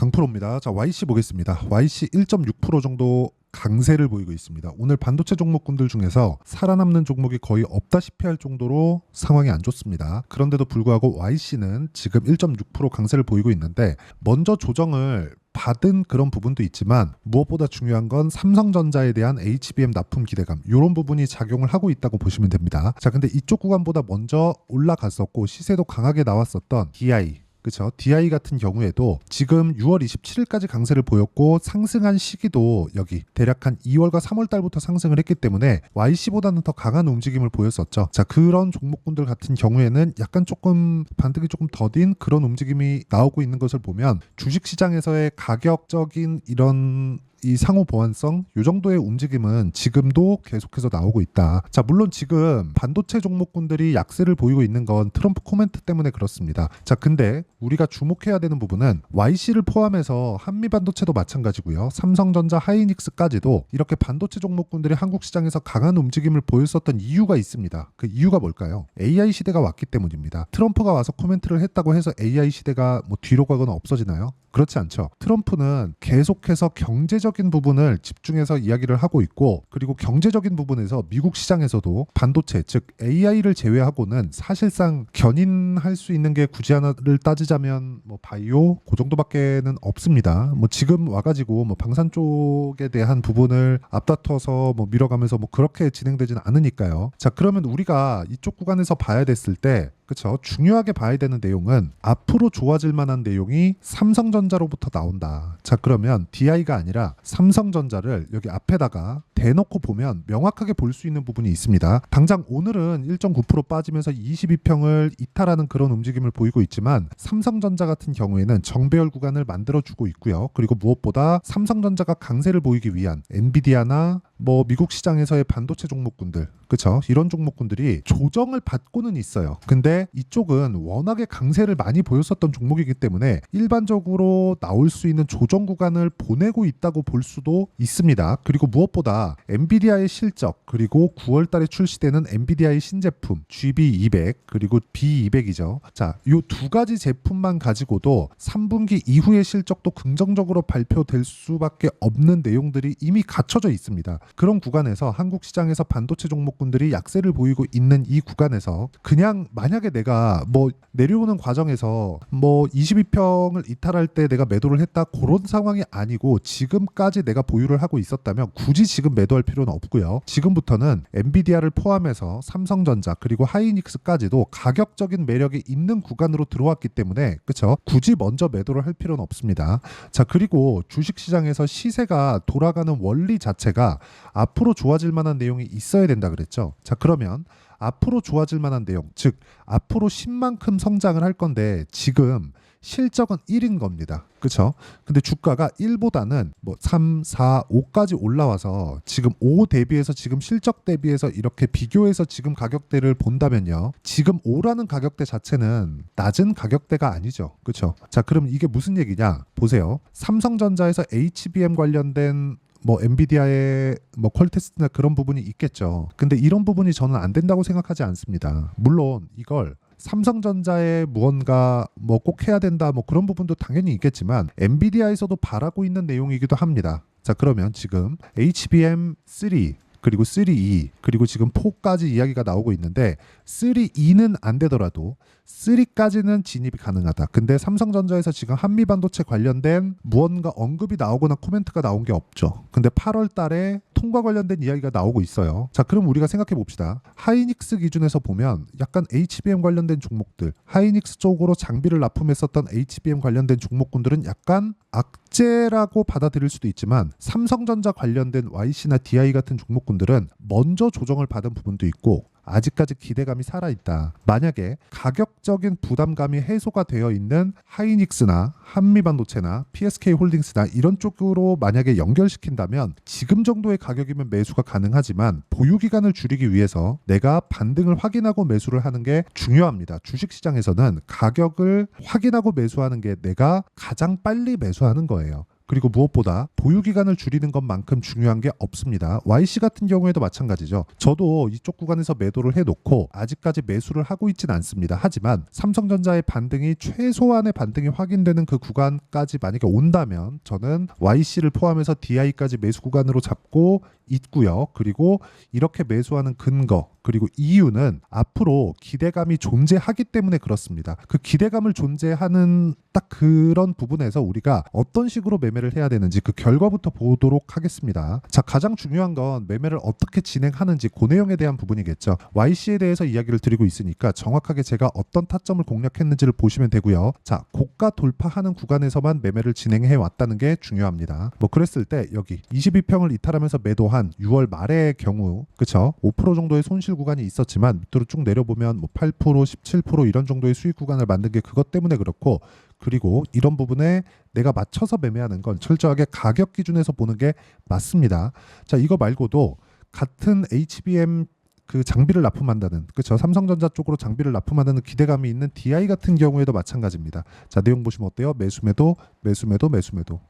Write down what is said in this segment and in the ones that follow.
강프로입니다. 자, YC 보겠습니다. YC 1.6% 정도 강세를 보이고 있습니다. 오늘 반도체 종목군들 중에서 살아남는 종목이 거의 없다시피 할 정도로 상황이 안 좋습니다. 그런데도 불구하고 YC는 지금 1.6% 강세를 보이고 있는데 먼저 조정을 받은 그런 부분도 있지만 무엇보다 중요한 건 삼성전자에 대한 HBM 납품 기대감 이런 부분이 작용을 하고 있다고 보시면 됩니다. 자, 근데 이쪽 구간보다 먼저 올라갔었고 시세도 강하게 나왔었던 DI 그렇죠. DI 같은 경우에도 지금 6월 27일까지 강세를 보였고 상승한 시기도 여기 대략 한 2월과 3월 달부터 상승을 했기 때문에 YC보다는 더 강한 움직임을 보였었죠. 자, 그런 종목군들 같은 경우에는 약간 조금 반등이 조금 더딘 그런 움직임이 나오고 있는 것을 보면 주식시장에서의 가격적인 이런 이 상호 보완성 이 정도의 움직임은 지금도 계속해서 나오고 있다. 자, 물론 지금 반도체 종목군들이 약세를 보이고 있는 건 트럼프 코멘트 때문에 그렇습니다. 자, 근데 우리가 주목해야 되는 부분은 YC를 포함해서 한미반도체도 마찬가지고요. 삼성전자, 하이닉스까지도 이렇게 반도체 종목군들이 한국 시장에서 강한 움직임을 보였었던 이유가 있습니다. 그 이유가 뭘까요? AI 시대가 왔기 때문입니다. 트럼프가 와서 코멘트를 했다고 해서 AI 시대가 뭐 뒤로 가거나 없어지나요? 그렇지 않죠. 트럼프는 계속해서 경제적인 부분을 집중해서 이야기를 하고 있고 그리고 경제적인 부분에서 미국 시장에서도 반도체 즉 AI를 제외하고는 사실상 견인할 수 있는 게 굳이 하나를 따지자면 뭐 바이오 그 정도밖에는 없습니다. 뭐 지금 와가지고 뭐 방산 쪽에 대한 부분을 앞다퉈서 뭐 밀어가면서 뭐 그렇게 진행되지는 않으니까요. 자, 그러면 우리가 이쪽 구간에서 봐야 됐을 때 그렇죠. 중요하게 봐야 되는 내용은 앞으로 좋아질 만한 내용이 삼성전자로부터 나온다. 자, 그러면 DI가 아니라 삼성전자를 여기 앞에다가 대놓고 보면 명확하게 볼 수 있는 부분이 있습니다. 당장 오늘은 1.9% 빠지면서 22평을 이탈하는 그런 움직임을 보이고 있지만 삼성전자 같은 경우에는 정배열 구간을 만들어주고 있고요. 그리고 무엇보다 삼성전자가 강세를 보이기 위한 엔비디아나 뭐 미국 시장에서의 반도체 종목군들 그렇죠. 이런 종목군들이 조정을 받고는 있어요. 근데 이쪽은 워낙에 강세를 많이 보였었던 종목이기 때문에 일반적으로 나올 수 있는 조정 구간을 보내고 있다고 볼 수도 있습니다. 그리고 무엇보다 엔비디아의 실적 그리고 9월 달에 출시되는 엔비디아의 신제품 GB200 그리고 B200이죠. 자, 이 두 가지 제품만 가지고도 3분기 이후의 실적도 긍정적으로 발표될 수밖에 없는 내용들이 이미 갖춰져 있습니다. 그런 구간에서 한국 시장에서 반도체 종목군들이 약세를 보이고 있는 이 구간에서 그냥 만약에 내가 뭐 내려오는 과정에서 뭐 22평을 이탈할 때 내가 매도를 했다 그런 상황이 아니고 지금까지 내가 보유를 하고 있었다면 굳이 지금 매도할 필요는 없고요. 지금부터는 엔비디아를 포함해서 삼성전자 그리고 하이닉스까지도 가격적인 매력이 있는 구간으로 들어왔기 때문에 그렇죠. 굳이 먼저 매도를 할 필요는 없습니다. 자, 그리고 주식시장에서 시세가 돌아가는 원리 자체가 앞으로 좋아질 만한 내용이 있어야 된다 그랬죠. 자, 그러면 앞으로 좋아질 만한 내용, 즉 앞으로 10만큼 성장을 할 건데 지금 실적은 1인 겁니다. 그렇죠? 근데 주가가 1보다는 뭐 3, 4, 5까지 올라와서 지금 5 대비해서 지금 실적 대비해서 이렇게 비교해서 지금 가격대를 본다면요. 지금 5라는 가격대 자체는 낮은 가격대가 아니죠. 그렇죠? 자, 그럼 이게 무슨 얘기냐? 보세요. 삼성전자에서 HBM 관련된 뭐 엔비디아의 뭐 퀄테스트나 그런 부분이 있겠죠. 근데 이런 부분이 저는 안 된다고 생각하지 않습니다. 물론 이걸 삼성전자에 무언가 뭐 꼭 해야 된다 뭐 그런 부분도 당연히 있겠지만 엔비디아에서도 바라고 있는 내용이기도 합니다. 자, 그러면 지금 HBM3 그리고 3E 그리고 지금 4까지 이야기가 나오고 있는데 3E는 안 되더라도 3까지는 진입이 가능하다. 근데 삼성전자에서 지금 한미반도체 관련된 무언가 언급이 나오거나 코멘트가 나온 게 없죠. 근데 8월 달에 통과 관련된 이야기가 나오고 있어요. 자, 그럼 우리가 생각해 봅시다. 하이닉스 기준에서 보면 약간 HBM 관련된 종목들, 하이닉스 쪽으로 장비를 납품했었던 HBM 관련된 종목군들은 약간 악재라고 받아들일 수도 있지만 삼성전자 관련된 YC나 DI 같은 종목군들은 먼저 조정을 받은 부분도 있고 아직까지 기대감이 살아있다. 만약에 가격적인 부담감이 해소가 되어 있는 하이닉스나 한미반도체나 PSK홀딩스나 이런 쪽으로 만약에 연결시킨다면 지금 정도의 가격이면 매수가 가능하지만 보유기간을 줄이기 위해서 내가 반등을 확인하고 매수를 하는 게 중요합니다. 주식시장에서는 가격을 확인하고 매수하는 게 내가 가장 빨리 매수하는 거예요. 그리고 무엇보다 보유기간을 줄이는 것만큼 중요한 게 없습니다. YC 같은 경우에도 마찬가지죠. 저도 이쪽 구간에서 매도를 해놓고 아직까지 매수를 하고 있진 않습니다. 하지만 삼성전자의 반등이 최소한의 반등이 확인되는 그 구간까지 만약에 온다면 저는 YC를 포함해서 DI까지 매수 구간으로 잡고 있고요. 그리고 이렇게 매수하는 근거 그리고 이유는 앞으로 기대감이 존재하기 때문에 그렇습니다. 그 기대감을 존재하는 딱 그런 부분에서 우리가 어떤 식으로 매매를 해야 되는지 그 결과부터 보도록 하겠습니다. 자, 가장 중요한 건 매매를 어떻게 진행하는지 그 내용에 대한 부분이겠죠. YC에 대해서 이야기를 드리고 있으니까 정확하게 제가 어떤 타점을 공략했는지를 보시면 되고요. 자, 고가 돌파하는 구간에서만 매매를 진행해 왔다는 게 중요합니다. 뭐 그랬을 때 여기 22평을 이탈하면서 매도한 6월 말의 경우 그쵸? 5% 정도의 손실 구간이 있었지만 밑으로 쭉 내려보면 뭐 8%, 17% 이런 정도의 수익 구간을 만든 게 그것 때문에 그렇고 그리고 이런 부분에 내가 맞춰서 매매하는 건 철저하게 가격 기준에서 보는 게 맞습니다. 자, 이거 말고도 같은 HBM 그 장비를 납품한다는 그렇죠. 삼성전자 쪽으로 장비를 납품한다는 기대감이 있는 DI 같은 경우에도 마찬가지입니다. 자, 내용 보시면 어때요? 매수매도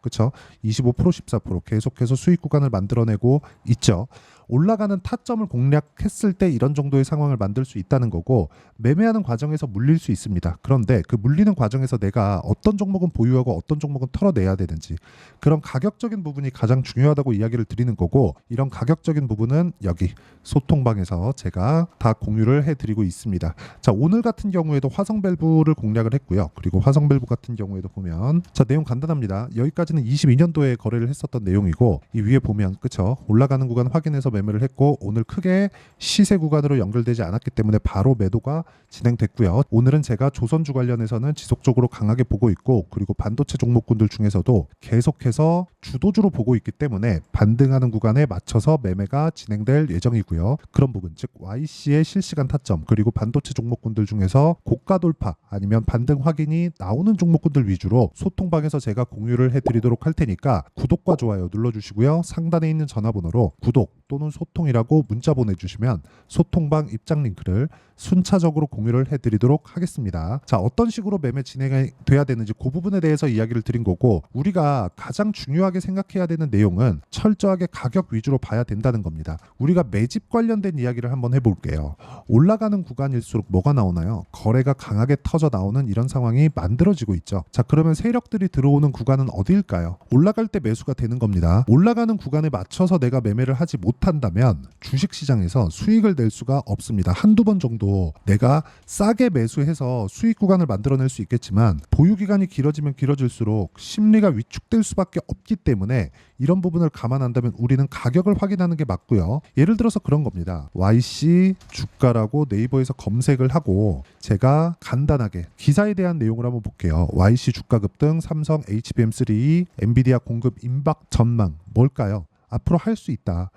그렇죠. 25% 14% 계속해서 수익 구간을 만들어내고 있죠. 올라가는 타점을 공략했을 때 이런 정도의 상황을 만들 수 있다는 거고 매매하는 과정에서 물릴 수 있습니다. 그런데 그 물리는 과정에서 내가 어떤 종목은 보유하고 어떤 종목은 털어내야 되는지 그런 가격적인 부분이 가장 중요하다고 이야기를 드리는 거고 이런 가격적인 부분은 여기 소통방에서 제가 다 공유를 해드리고 있습니다. 자, 오늘 같은 경우에도 화성밸브를 공략을 했고요. 그리고 화성밸브 같은 경우에도 보면 자, 내용 간단합니다. 여기까지는 22년도에 거래를 했었던 내용이고 이 위에 보면 그쵸 올라가는 구간 확인해서 매매를 했고 오늘 크게 시세 구간으로 연결되지 않았기 때문에 바로 매도가 진행됐고요. 오늘은 제가 조선주 관련해서는 지속적으로 강하게 보고 있고 그리고 반도체 종목군들 중에서도 계속해서 주도주로 보고 있기 때문에 반등하는 구간에 맞춰서 매매가 진행될 예정이고요. 그런 부분 즉 YC의 실시간 타점 그리고 반도체 종목군들 중에서 고가 돌파 아니면 반등 확인이 나오는 종목군들 위주로 소통방에서 제가 공유를 해드리도록 할 테니까 구독과 좋아요 눌러주시고요. 상단에 있는 전화번호로 구독 또는 소통이라고 문자 보내주시면 소통방 입장 링크를 순차적으로 공유를 해드리도록 하겠습니다. 자, 어떤 식으로 매매 진행이 돼야 되는지 그 부분에 대해서 이야기를 드린 거고 우리가 가장 중요하게 생각해야 되는 내용은 철저하게 가격 위주로 봐야 된다는 겁니다. 우리가 매집 관련된 이야기를 한번 해볼게요. 올라가는 구간일수록 뭐가 나오나요? 거래가 강하게 터져 나오는 이런 상황이 만들어지고 있죠. 자, 그러면 세력들이 들어오는 구간은 어디일까요? 올라갈 때 매수가 되는 겁니다. 올라가는 구간에 맞춰서 내가 매매를 하지 못한다면 주식시장에서 수익을 낼 수가 없습니다. 한두 번 정도 내가 싸게 매수해서 수익 구간을 만들어낼 수 있겠지만 보유기간이 길어지면 길어질수록 심리가 위축될 수밖에 없기 때문에 이런 부분을 감안한다면 우리는 가격을 확인하는 게 맞고요. 예를 들어서 그런 겁니다. YC 주가라고 네이버에서 검색을 하고 제가 간단하게 기사에 대한 내용을 한번 볼게요. YC 주가 급등, 삼성 HBM3, 엔비디아 공급 임박 전망 뭘까요? 앞으로 할 수 있다.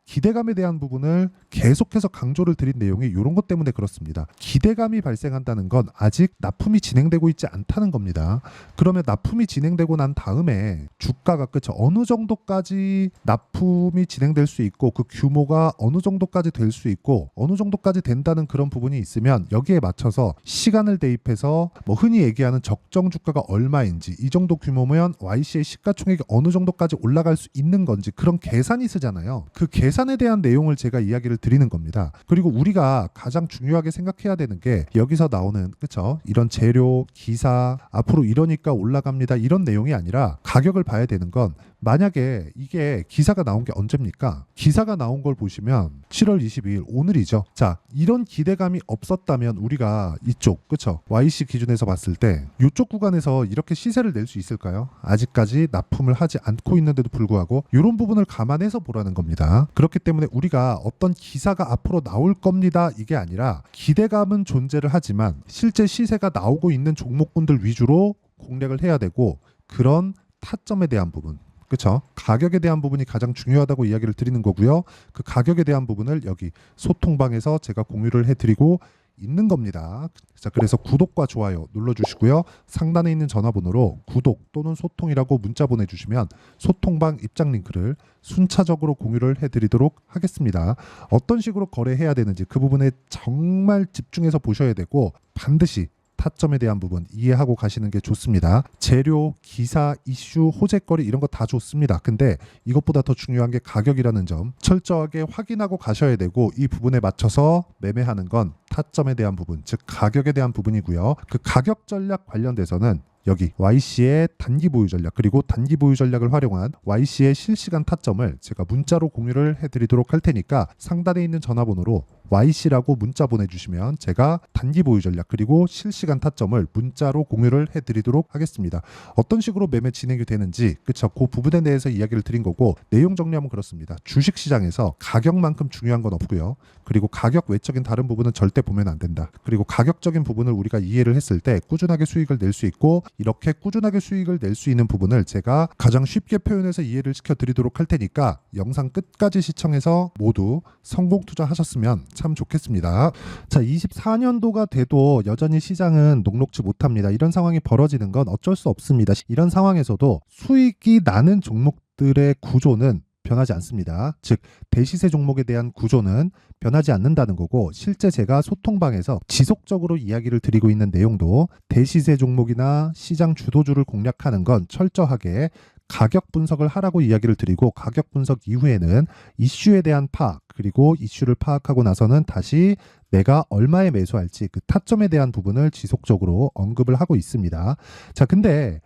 기대감에 대한 부분을 계속해서 강조를 드린 내용이 이런 것 때문에 그렇습니다. 기대감이 발생한다는 건 아직 납품이 진행되고 있지 않다는 겁니다. 그러면 납품이 진행되고 난 다음에 주가가 그쵸 어느 정도까지 납품이 진행될 수 있고 그 규모가 어느 정도까지 될 수 있고 어느 정도까지 된다는 그런 부분이 있으면 여기에 맞춰서 시간을 대입해서 뭐 흔히 얘기하는 적정 주가가 얼마인지 이 정도 규모면 YC의 시가총액이 어느 정도까지 올라갈 수 있는 건지 그런 계산이 쓰잖아요. 그 계산에 대한 내용을 제가 이야기를 드리는 겁니다. 그리고 우리가 가장 중요하게 생각해야 되는 게 여기서 나오는 그쵸 이런 재료, 기사 앞으로 이러니까 올라갑니다 이런 내용이 아니라 가격을 봐야 되는 건 만약에 이게 기사가 나온 게 언제입니까? 기사가 나온 걸 보시면 7월 22일 오늘이죠. 자, 이런 기대감이 없었다면 우리가 이쪽 그쵸 YC 기준에서 봤을 때 이쪽 구간에서 이렇게 시세를 낼 수 있을까요? 아직까지 납품을 하지 않고 있는데도 불구하고 이런 부분을 감안해서 보라는 겁니다. 그렇기 때문에 우리가 어떤 기사가 앞으로 나올 겁니다 이게 아니라 기대감은 존재를 하지만 실제 시세가 나오고 있는 종목군들 위주로 공략을 해야 되고 그런 타점에 대한 부분 그렇죠? 가격에 대한 부분이 가장 중요하다고 이야기를 드리는 거고요. 그 가격에 대한 부분을 여기 소통방에서 제가 공유를 해드리고 있는 겁니다. 자, 그래서 구독과 좋아요 눌러주시고요. 상단에 있는 전화번호로 구독 또는 소통이라고 문자 보내주시면 소통방 입장 링크를 순차적으로 공유를 해드리도록 하겠습니다. 어떤 식으로 거래해야 되는지 그 부분에 정말 집중해서 보셔야 되고 반드시 타점에 대한 부분 이해하고 가시는 게 좋습니다. 재료, 기사, 이슈, 호재거리 이런 거 다 좋습니다. 근데 이것보다 더 중요한 게 가격이라는 점 철저하게 확인하고 가셔야 되고, 이 부분에 맞춰서 매매하는 건 타점에 대한 부분, 즉 가격에 대한 부분이고요. 그 가격 전략 관련돼서는 여기 YC의 단기 보유 전략, 그리고 단기 보유 전략을 활용한 YC의 실시간 타점을 제가 문자로 공유를 해드리도록 할 테니까 상단에 있는 전화번호로 YC라고 문자 보내주시면 제가 단기 보유 전략 그리고 실시간 타점을 문자로 공유를 해드리도록 하겠습니다. 어떤 식으로 매매 진행이 되는지, 그쵸, 그 부분에 대해서 이야기를 드린 거고, 내용 정리하면 그렇습니다. 주식시장에서 가격만큼 중요한 건 없고요. 그리고 가격 외적인 다른 부분은 절대 보면 안 된다. 그리고 가격적인 부분을 우리가 이해를 했을 때 꾸준하게 수익을 낼 수 있고, 이렇게 꾸준하게 수익을 낼 수 있는 부분을 제가 가장 쉽게 표현해서 이해를 시켜드리도록 할 테니까 영상 끝까지 시청해서 모두 성공 투자하셨으면 참 좋겠습니다. 자, 24년도가 돼도 여전히 시장은 녹록지 못합니다. 이런 상황이 벌어지는 건 어쩔 수 없습니다. 이런 상황에서도 수익이 나는 종목들의 구조는 변하지 않습니다. 즉 대시세 종목에 대한 구조는 변하지 않는다는 거고, 실제 제가 소통방에서 지속적으로 이야기를 드리고 있는 내용도 대시세 종목이나 시장 주도주를 공략하는 건 철저하게 가격 분석을 하라고 이야기를 드리고, 가격 분석 이후에는 이슈에 대한 파악, 그리고 이슈를 파악하고 나서는 다시 내가 얼마에 매수할지 그 타점에 대한 부분을 지속적으로 언급을 하고 있습니다. 자, 근데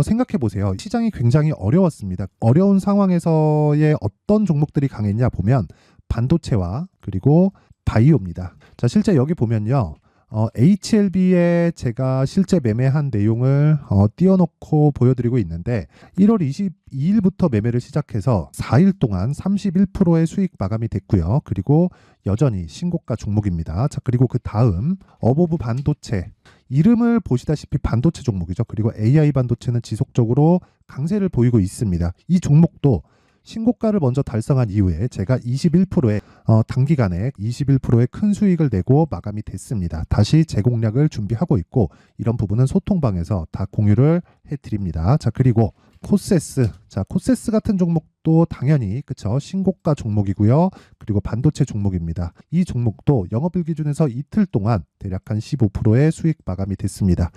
생각해 보세요. 시장이 굉장히 어려웠습니다. 어려운 상황에서의 어떤 종목들이 강했냐 보면 반도체와 그리고 바이오입니다. 자, 실제 여기 보면요. HLB에 제가 실제 매매한 내용을 띄워놓고 보여드리고 있는데, 1월 22일부터 매매를 시작해서 4일 동안 31%의 수익 마감이 됐고요. 그리고 여전히 신고가 종목입니다. 자, 그리고 그 다음 어보브 반도체, 이름을 보시다시피 반도체 종목이죠. 그리고 AI 반도체는 지속적으로 강세를 보이고 있습니다. 이 종목도 신고가를 먼저 달성한 이후에 제가 21%의 단기간에 21%의 큰 수익을 내고 마감이 됐습니다. 다시 재공략을 준비하고 있고, 이런 부분은 소통방에서 다 공유를 해드립니다. 자, 그리고 코세스, 자, 코세스 같은 종목도 당연히 그쵸, 신고가 종목이고요. 그리고 반도체 종목입니다. 이 종목도 영업일 기준에서 이틀 동안 대략 한 15%의 수익 마감이 됐습니다.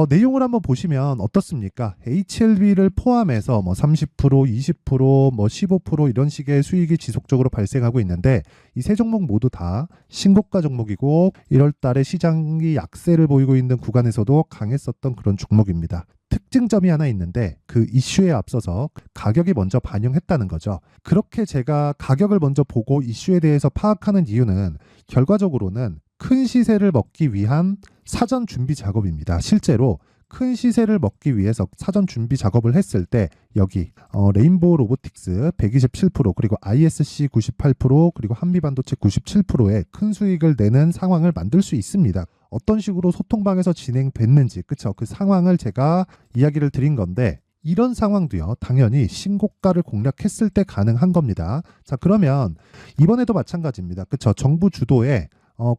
내용을 한번 보시면 어떻습니까? HLB를 포함해서 뭐 30%, 20%, 뭐 15% 이런 식의 수익이 지속적으로 발생하고 있는데, 이 세 종목 모두 다 신고가 종목이고 1월 달에 시장이 약세를 보이고 있는 구간에서도 강했었던 그런 종목입니다. 특징점이 하나 있는데, 그 이슈에 앞서서 가격이 먼저 반영했다는 거죠. 그렇게 제가 가격을 먼저 보고 이슈에 대해서 파악하는 이유는 결과적으로는 큰 시세를 먹기 위한 사전 준비 작업입니다. 실제로 큰 시세를 먹기 위해서 사전 준비 작업을 했을 때 여기 레인보우 로보틱스 127%, 그리고 ISC 98%, 그리고 한미반도체 97%의 큰 수익을 내는 상황을 만들 수 있습니다. 어떤 식으로 소통방에서 진행됐는지, 그쵸, 그 상황을 제가 이야기를 드린 건데, 이런 상황도요 당연히 신고가를 공략했을 때 가능한 겁니다. 자, 그러면 이번에도 마찬가지입니다. 그쵸, 정부 주도의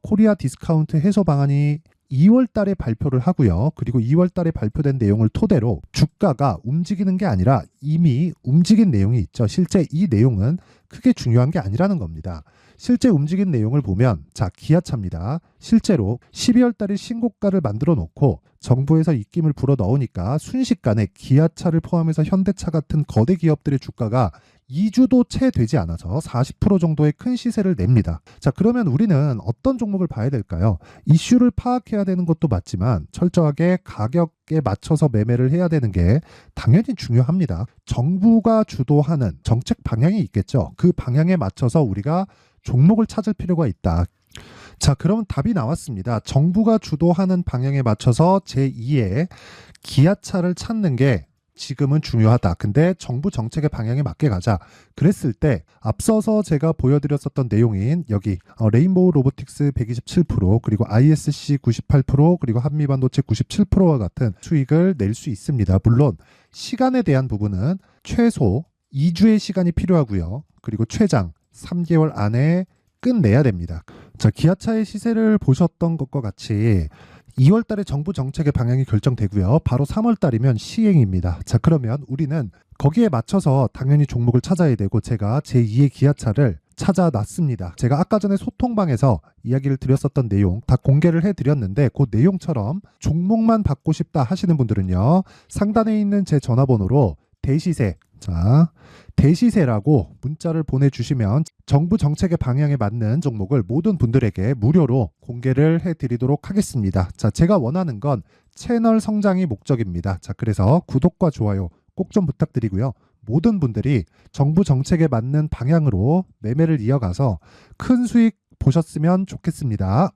코리아 디스카운트 해소 방안이 2월 달에 발표를 하고요. 그리고 2월 달에 발표된 내용을 토대로 주가가 움직이는 게 아니라 이미 움직인 내용이 있죠. 실제 이 내용은 크게 중요한 게 아니라는 겁니다. 실제 움직인 내용을 보면, 자, 기아차입니다. 실제로 12월 달에 신고가를 만들어 놓고 정부에서 입김을 불어 넣으니까 순식간에 기아차를 포함해서 현대차 같은 거대 기업들의 주가가 2주도 채 되지 않아서 40% 정도의 큰 시세를 냅니다. 자, 그러면 우리는 어떤 종목을 봐야 될까요? 이슈를 파악해야 되는 것도 맞지만 철저하게 가격에 맞춰서 매매를 해야 되는 게 당연히 중요합니다. 정부가 주도하는 정책 방향이 있겠죠. 그 방향에 맞춰서 우리가 종목을 찾을 필요가 있다. 자, 그럼 답이 나왔습니다. 정부가 주도하는 방향에 맞춰서 제2의 기아차를 찾는 게 지금은 중요하다. 근데 정부 정책의 방향에 맞게 가자. 그랬을 때 앞서서 제가 보여드렸었던 내용인 여기 레인보우 로보틱스 127%, 그리고 ISC 98%, 그리고 한미반도체 97%와 같은 수익을 낼 수 있습니다. 물론 시간에 대한 부분은 최소 2주의 시간이 필요하고요. 그리고 최장 3개월 안에 끝내야 됩니다. 자, 기아차의 시세를 보셨던 것과 같이 2월 달에 정부 정책의 방향이 결정되고요. 바로 3월 달이면 시행입니다. 자, 그러면 우리는 거기에 맞춰서 당연히 종목을 찾아야 되고, 제가 제2의 기아차를 찾아놨습니다. 제가 아까 전에 소통방에서 이야기를 드렸었던 내용 다 공개를 해드렸는데 그 내용처럼 종목만 받고 싶다 하시는 분들은요. 상단에 있는 제 전화번호로 대시세, 자, 대시세라고 문자를 보내주시면 정부 정책의 방향에 맞는 종목을 모든 분들에게 무료로 공개를 해드리도록 하겠습니다. 자, 제가 원하는 건 채널 성장이 목적입니다. 자, 그래서 구독과 좋아요 꼭 좀 부탁드리고요. 모든 분들이 정부 정책에 맞는 방향으로 매매를 이어가서 큰 수익 보셨으면 좋겠습니다.